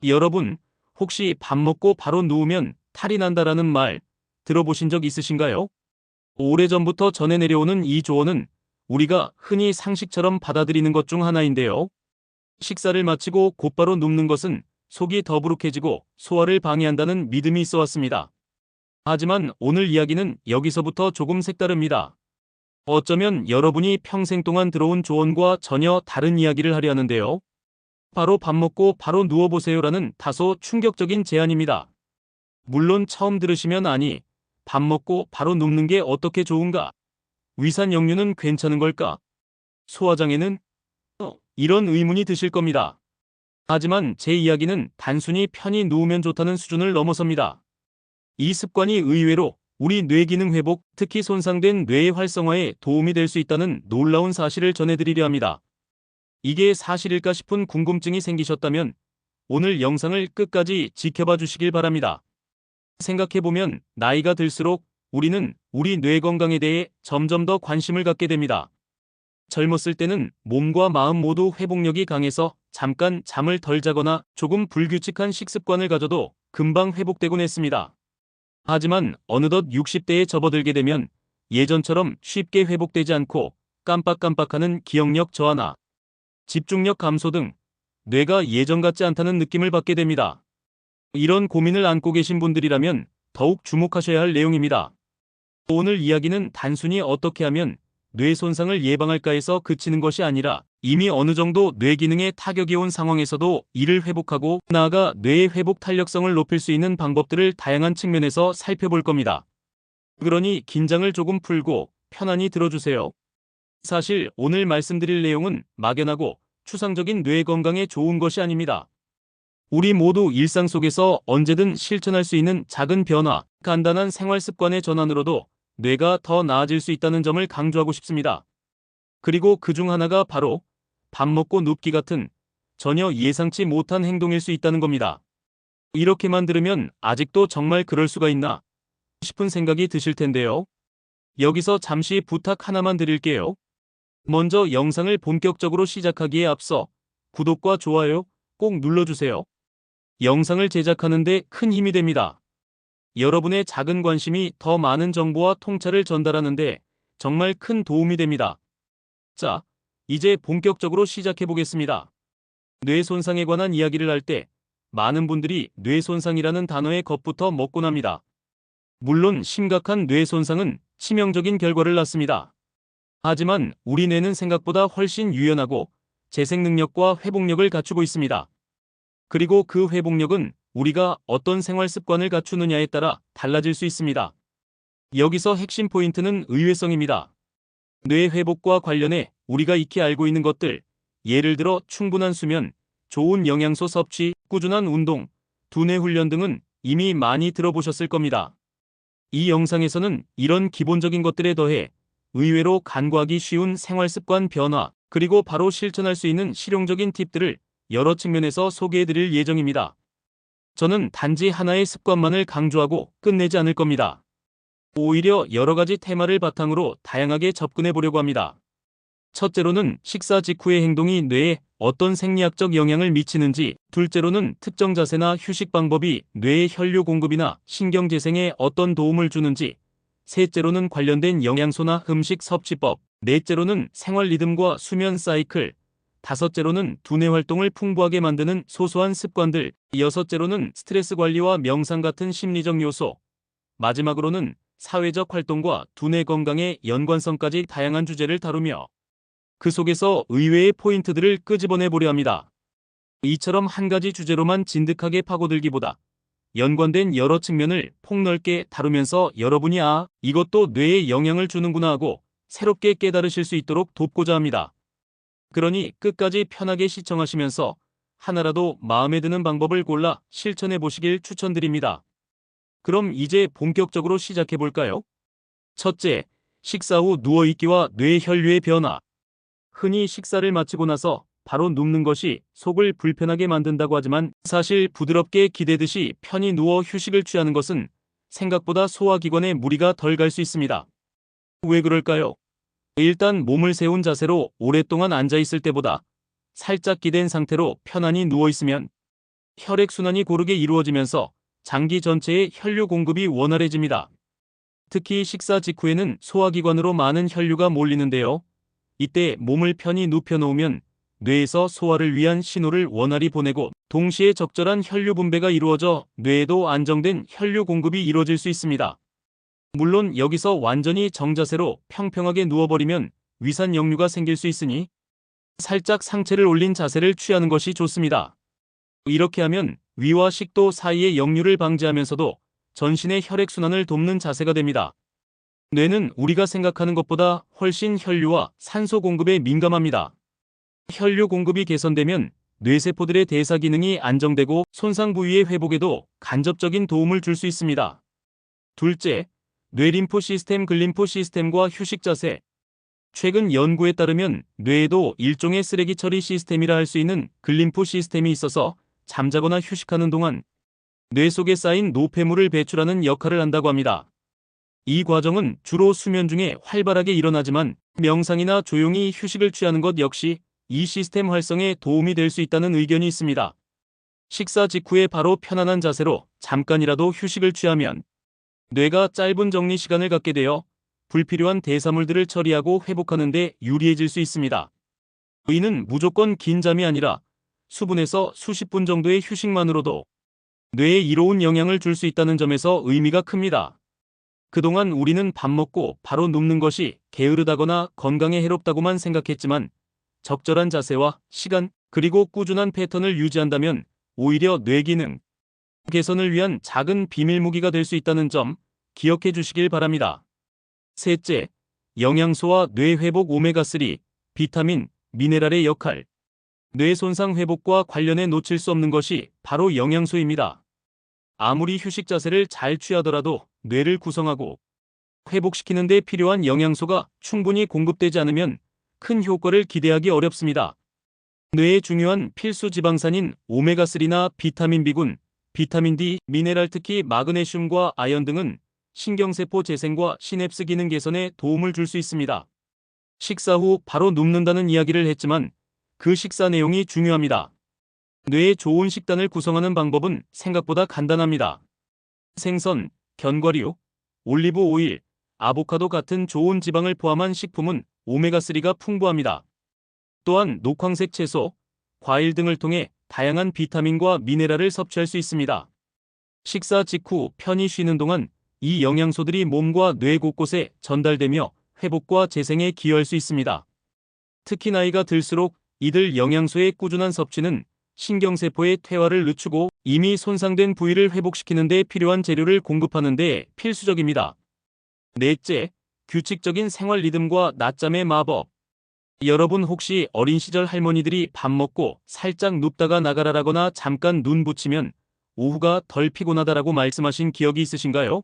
여러분, 혹시 밥 먹고 바로 누우면 탈이 난다라는 말 들어보신 적 있으신가요? 오래전부터 전해 내려오는 이 조언은 우리가 흔히 상식처럼 받아들이는 것 중 하나인데요. 식사를 마치고 곧바로 눕는 것은 속이 더부룩해지고 소화를 방해한다는 믿음이 있어 왔습니다. 하지만 오늘 이야기는 여기서부터 조금 색다릅니다. 어쩌면 여러분이 평생 동안 들어온 조언과 전혀 다른 이야기를 하려 하는데요. 바로 밥 먹고 바로 누워보세요라는 다소 충격적인 제안입니다. 물론 처음 들으시면 아니, 밥 먹고 바로 눕는 게 어떻게 좋은가? 위산 역류는 괜찮은 걸까? 소화장애는? 이런 의문이 드실 겁니다. 하지만 제 이야기는 단순히 편히 누우면 좋다는 수준을 넘어섭니다. 이 습관이 의외로 우리 뇌 기능 회복, 특히 손상된 뇌의 활성화에 도움이 될 수 있다는 놀라운 사실을 전해드리려 합니다. 이게 사실일까 싶은 궁금증이 생기셨다면 오늘 영상을 끝까지 지켜봐 주시길 바랍니다. 생각해보면 나이가 들수록 우리는 우리 뇌 건강에 대해 점점 더 관심을 갖게 됩니다. 젊었을 때는 몸과 마음 모두 회복력이 강해서 잠깐 잠을 덜 자거나 조금 불규칙한 식습관을 가져도 금방 회복되곤 했습니다. 하지만 어느덧 60대에 접어들게 되면 예전처럼 쉽게 회복되지 않고 깜빡깜빡하는 기억력 저하나 집중력 감소 등 뇌가 예전 같지 않다는 느낌을 받게 됩니다. 이런 고민을 안고 계신 분들이라면 더욱 주목하셔야 할 내용입니다. 오늘 이야기는 단순히 어떻게 하면 뇌 손상을 예방할까에서 그치는 것이 아니라 이미 어느 정도 뇌 기능에 타격이 온 상황에서도 이를 회복하고 나아가 뇌의 회복 탄력성을 높일 수 있는 방법들을 다양한 측면에서 살펴볼 겁니다. 그러니 긴장을 조금 풀고 편안히 들어주세요. 사실 오늘 말씀드릴 내용은 막연하고 추상적인 뇌 건강에 좋은 것이 아닙니다. 우리 모두 일상 속에서 언제든 실천할 수 있는 작은 변화, 간단한 생활 습관의 전환으로도 뇌가 더 나아질 수 있다는 점을 강조하고 싶습니다. 그리고 그중 하나가 바로 밥 먹고 눕기 같은 전혀 예상치 못한 행동일 수 있다는 겁니다. 이렇게만 들으면 아직도 정말 그럴 수가 있나 싶은 생각이 드실 텐데요. 여기서 잠시 부탁 하나만 드릴게요. 먼저 영상을 본격적으로 시작하기에 앞서 구독과 좋아요 꼭 눌러주세요. 영상을 제작하는 데 큰 힘이 됩니다. 여러분의 작은 관심이 더 많은 정보와 통찰을 전달하는 데 정말 큰 도움이 됩니다. 자, 이제 본격적으로 시작해 보겠습니다. 뇌 손상에 관한 이야기를 할 때 많은 분들이 뇌 손상이라는 단어의 겁부터 먹곤 합니다. 물론 심각한 뇌 손상은 치명적인 결과를 낳습니다. 하지만 우리 뇌는 생각보다 훨씬 유연하고 재생 능력과 회복력을 갖추고 있습니다. 그리고 그 회복력은 우리가 어떤 생활 습관을 갖추느냐에 따라 달라질 수 있습니다. 여기서 핵심 포인트는 의외성입니다. 뇌 회복과 관련해 우리가 익히 알고 있는 것들, 예를 들어 충분한 수면, 좋은 영양소 섭취, 꾸준한 운동, 두뇌 훈련 등은 이미 많이 들어보셨을 겁니다. 이 영상에서는 이런 기본적인 것들에 더해 의외로 간과하기 쉬운 생활 습관 변화, 그리고 바로 실천할 수 있는 실용적인 팁들을 여러 측면에서 소개해드릴 예정입니다. 저는 단지 하나의 습관만을 강조하고 끝내지 않을 겁니다. 오히려 여러 가지 테마를 바탕으로 다양하게 접근해 보려고 합니다. 첫째로는 식사 직후의 행동이 뇌에 어떤 생리학적 영향을 미치는지, 둘째로는 특정 자세나 휴식 방법이 뇌의 혈류 공급이나 신경 재생에 어떤 도움을 주는지, 셋째로는 관련된 영양소나 음식 섭취법, 넷째로는 생활 리듬과 수면 사이클, 다섯째로는 두뇌 활동을 풍부하게 만드는 소소한 습관들, 여섯째로는 스트레스 관리와 명상 같은 심리적 요소, 마지막으로는 사회적 활동과 두뇌 건강의 연관성까지 다양한 주제를 다루며 그 속에서 의외의 포인트들을 끄집어내 보려 합니다. 이처럼 한 가지 주제로만 진득하게 파고들기보다 연관된 여러 측면을 폭넓게 다루면서 여러분이 이것도 뇌에 영향을 주는구나 하고 새롭게 깨달으실 수 있도록 돕고자 합니다. 그러니 끝까지 편하게 시청하시면서 하나라도 마음에 드는 방법을 골라 실천해 보시길 추천드립니다. 그럼 이제 본격적으로 시작해 볼까요? 첫째, 식사 후 누워있기와 뇌 혈류의 변화. 흔히 식사를 마치고 나서 바로 눕는 것이 속을 불편하게 만든다고 하지만 사실 부드럽게 기대듯이 편히 누워 휴식을 취하는 것은 생각보다 소화기관에 무리가 덜 갈 수 있습니다. 왜 그럴까요? 일단 몸을 세운 자세로 오랫동안 앉아있을 때보다 살짝 기댄 상태로 편안히 누워있으면 혈액순환이 고르게 이루어지면서 장기 전체의 혈류 공급이 원활해집니다. 특히 식사 직후에는 소화기관으로 많은 혈류가 몰리는데요. 이때 몸을 편히 눕혀놓으면 뇌에서 소화를 위한 신호를 원활히 보내고 동시에 적절한 혈류 분배가 이루어져 뇌에도 안정된 혈류 공급이 이루어질 수 있습니다. 물론 여기서 완전히 정자세로 평평하게 누워버리면 위산 역류가 생길 수 있으니 살짝 상체를 올린 자세를 취하는 것이 좋습니다. 이렇게 하면 위와 식도 사이의 역류를 방지하면서도 전신의 혈액순환을 돕는 자세가 됩니다. 뇌는 우리가 생각하는 것보다 훨씬 혈류와 산소 공급에 민감합니다. 혈류 공급이 개선되면 뇌세포들의 대사 기능이 안정되고 손상 부위의 회복에도 간접적인 도움을 줄 수 있습니다. 둘째, 뇌림프 시스템 글림프 시스템과 휴식 자세. 최근 연구에 따르면 뇌에도 일종의 쓰레기 처리 시스템이라 할 수 있는 글림프 시스템이 있어서 잠자거나 휴식하는 동안 뇌 속에 쌓인 노폐물을 배출하는 역할을 한다고 합니다. 이 과정은 주로 수면 중에 활발하게 일어나지만 명상이나 조용히 휴식을 취하는 것 역시 이 시스템 활성에 도움이 될 수 있다는 의견이 있습니다. 식사 직후에 바로 편안한 자세로 잠깐이라도 휴식을 취하면 뇌가 짧은 정리 시간을 갖게 되어 불필요한 대사물들을 처리하고 회복하는 데 유리해질 수 있습니다. 이는 무조건 긴 잠이 아니라 수분에서 수십 분 정도의 휴식만으로도 뇌에 이로운 영향을 줄 수 있다는 점에서 의미가 큽니다. 그동안 우리는 밥 먹고 바로 눕는 것이 게으르다거나 건강에 해롭다고만 생각했지만 적절한 자세와 시간 그리고 꾸준한 패턴을 유지한다면 오히려 뇌 기능 개선을 위한 작은 비밀 무기가 될 수 있다는 점 기억해 주시길 바랍니다. 셋째, 영양소와 뇌 회복 오메가3, 비타민, 미네랄의 역할. 뇌 손상 회복과 관련해 놓칠 수 없는 것이 바로 영양소입니다. 아무리 휴식 자세를 잘 취하더라도 뇌를 구성하고 회복시키는 데 필요한 영양소가 충분히 공급되지 않으면 큰 효과를 기대하기 어렵습니다. 뇌에 중요한 필수 지방산인 오메가3나 비타민 B군, 비타민 D, 미네랄 특히 마그네슘과 아연 등은 신경세포 재생과 시냅스 기능 개선에 도움을 줄 수 있습니다. 식사 후 바로 눕는다는 이야기를 했지만 그 식사 내용이 중요합니다. 뇌에 좋은 식단을 구성하는 방법은 생각보다 간단합니다. 생선, 견과류, 올리브 오일, 아보카도 같은 좋은 지방을 포함한 식품은 오메가3가 풍부합니다. 또한 녹황색 채소, 과일 등을 통해 다양한 비타민과 미네랄을 섭취할 수 있습니다. 식사 직후 편히 쉬는 동안 이 영양소들이 몸과 뇌 곳곳에 전달되며 회복과 재생에 기여할 수 있습니다. 특히 나이가 들수록 이들 영양소의 꾸준한 섭취는 신경세포의 퇴화를 늦추고 이미 손상된 부위를 회복시키는 데 필요한 재료를 공급하는 데 필수적입니다. 넷째, 규칙적인 생활 리듬과 낮잠의 마법. 여러분 혹시 어린 시절 할머니들이 밥 먹고 살짝 눕다가 나가라라거나 잠깐 눈 붙이면 오후가 덜 피곤하다라고 말씀하신 기억이 있으신가요?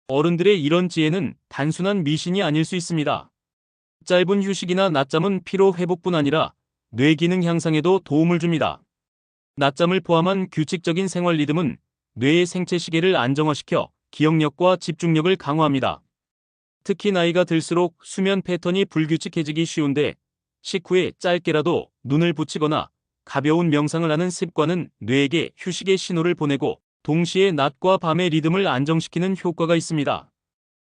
어른들의 이런 지혜는 단순한 미신이 아닐 수 있습니다. 짧은 휴식이나 낮잠은 피로 회복뿐 아니라 뇌 기능 향상에도 도움을 줍니다. 낮잠을 포함한 규칙적인 생활 리듬은 뇌의 생체 시계를 안정화시켜 기억력과 집중력을 강화합니다. 특히 나이가 들수록 수면 패턴이 불규칙해지기 쉬운데 식후에 짧게라도 눈을 붙이거나 가벼운 명상을 하는 습관은 뇌에게 휴식의 신호를 보내고 동시에 낮과 밤의 리듬을 안정시키는 효과가 있습니다.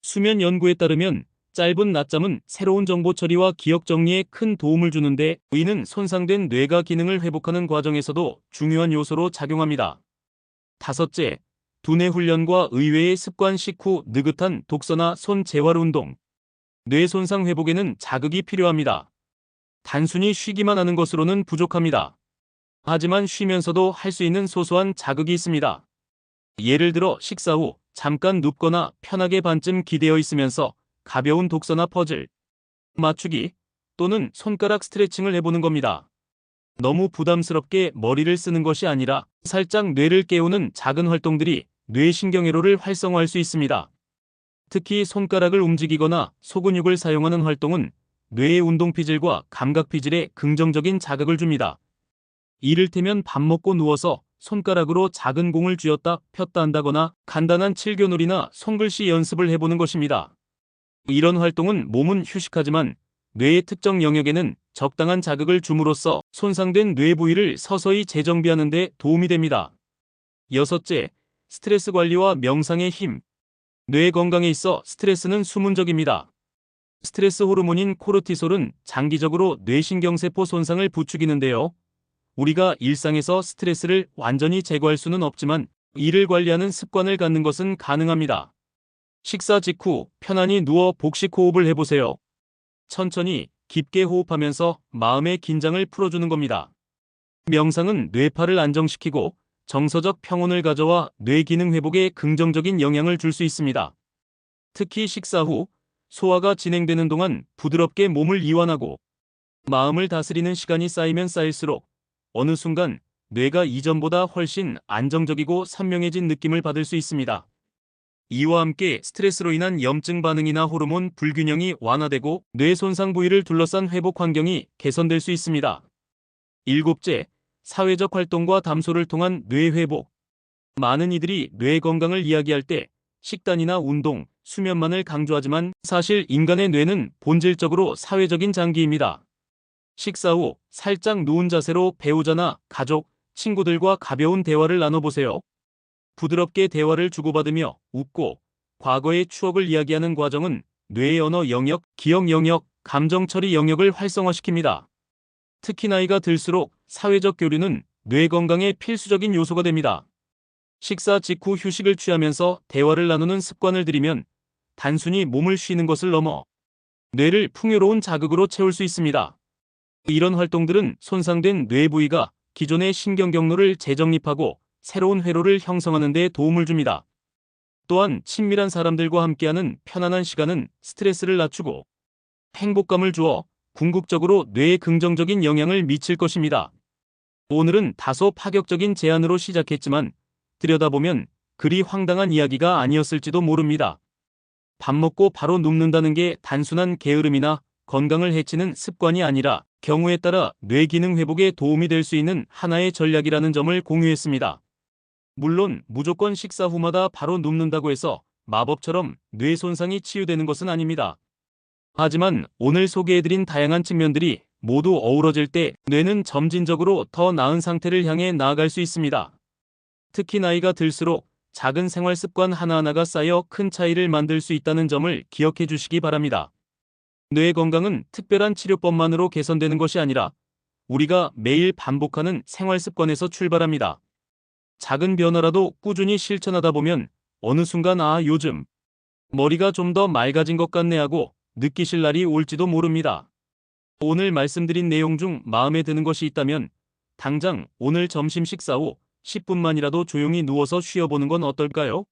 수면 연구에 따르면 짧은 낮잠은 새로운 정보 처리와 기억 정리에 큰 도움을 주는데 이는 손상된 뇌가 기능을 회복하는 과정에서도 중요한 요소로 작용합니다. 다섯째, 두뇌 훈련과 의외의 습관 식후 느긋한 독서나 손 재활 운동. 뇌 손상 회복에는 자극이 필요합니다. 단순히 쉬기만 하는 것으로는 부족합니다. 하지만 쉬면서도 할 수 있는 소소한 자극이 있습니다. 예를 들어 식사 후 잠깐 눕거나 편하게 반쯤 기대어 있으면서 가벼운 독서나 퍼즐, 맞추기 또는 손가락 스트레칭을 해보는 겁니다. 너무 부담스럽게 머리를 쓰는 것이 아니라 살짝 뇌를 깨우는 작은 활동들이 뇌신경회로를 활성화할 수 있습니다. 특히 손가락을 움직이거나 소근육을 사용하는 활동은 뇌의 운동피질과 감각피질에 긍정적인 자극을 줍니다. 이를테면 밥 먹고 누워서 손가락으로 작은 공을 쥐었다 폈다 한다거나 간단한 칠교놀이나 손글씨 연습을 해보는 것입니다. 이런 활동은 몸은 휴식하지만 뇌의 특정 영역에는 적당한 자극을 줌으로써 손상된 뇌 부위를 서서히 재정비하는 데 도움이 됩니다. 여섯째, 스트레스 관리와 명상의 힘. 뇌 건강에 있어 스트레스는 수문적입니다. 스트레스 호르몬인 코르티솔은 장기적으로 뇌신경세포 손상을 부추기는데요. 우리가 일상에서 스트레스를 완전히 제거할 수는 없지만 이를 관리하는 습관을 갖는 것은 가능합니다. 식사 직후 편안히 누워 복식 호흡을 해보세요. 천천히 깊게 호흡하면서 마음의 긴장을 풀어주는 겁니다. 명상은 뇌파를 안정시키고 정서적 평온을 가져와 뇌 기능 회복에 긍정적인 영향을 줄 수 있습니다. 특히 식사 후 소화가 진행되는 동안 부드럽게 몸을 이완하고 마음을 다스리는 시간이 쌓이면 쌓일수록 어느 순간 뇌가 이전보다 훨씬 안정적이고 선명해진 느낌을 받을 수 있습니다. 이와 함께 스트레스로 인한 염증 반응이나 호르몬 불균형이 완화되고 뇌 손상 부위를 둘러싼 회복 환경이 개선될 수 있습니다. 일곱째, 사회적 활동과 담소를 통한 뇌 회복. 많은 이들이 뇌 건강을 이야기할 때 식단이나 운동, 수면만을 강조하지만 사실 인간의 뇌는 본질적으로 사회적인 장기입니다. 식사 후 살짝 누운 자세로 배우자나 가족, 친구들과 가벼운 대화를 나눠보세요. 부드럽게 대화를 주고받으며 웃고 과거의 추억을 이야기하는 과정은 뇌의 언어 영역, 기억 영역, 감정 처리 영역을 활성화시킵니다. 특히 나이가 들수록 사회적 교류는 뇌 건강에 필수적인 요소가 됩니다. 식사 직후 휴식을 취하면서 대화를 나누는 습관을 들이면 단순히 몸을 쉬는 것을 넘어 뇌를 풍요로운 자극으로 채울 수 있습니다. 이런 활동들은 손상된 뇌 부위가 기존의 신경 경로를 재정립하고 새로운 회로를 형성하는 데 도움을 줍니다. 또한 친밀한 사람들과 함께하는 편안한 시간은 스트레스를 낮추고 행복감을 주어 궁극적으로 뇌에 긍정적인 영향을 미칠 것입니다. 오늘은 다소 파격적인 제안으로 시작했지만 들여다보면 그리 황당한 이야기가 아니었을지도 모릅니다. 밥 먹고 바로 눕는다는 게 단순한 게으름이나 건강을 해치는 습관이 아니라 경우에 따라 뇌 기능 회복에 도움이 될 수 있는 하나의 전략이라는 점을 공유했습니다. 물론 무조건 식사 후마다 바로 눕는다고 해서 마법처럼 뇌 손상이 치유되는 것은 아닙니다. 하지만 오늘 소개해드린 다양한 측면들이 모두 어우러질 때 뇌는 점진적으로 더 나은 상태를 향해 나아갈 수 있습니다. 특히 나이가 들수록 작은 생활 습관 하나하나가 쌓여 큰 차이를 만들 수 있다는 점을 기억해 주시기 바랍니다. 뇌 건강은 특별한 치료법만으로 개선되는 것이 아니라 우리가 매일 반복하는 생활 습관에서 출발합니다. 작은 변화라도 꾸준히 실천하다 보면 어느 순간 요즘 머리가 좀 더 맑아진 것 같네 하고 느끼실 날이 올지도 모릅니다. 오늘 말씀드린 내용 중 마음에 드는 것이 있다면 당장 오늘 점심 식사 후 10분만이라도 조용히 누워서 쉬어보는 건 어떨까요?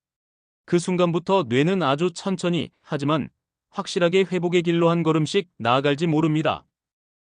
그 순간부터 뇌는 아주 천천히 하지만 확실하게 회복의 길로 한 걸음씩 나아갈지 모릅니다.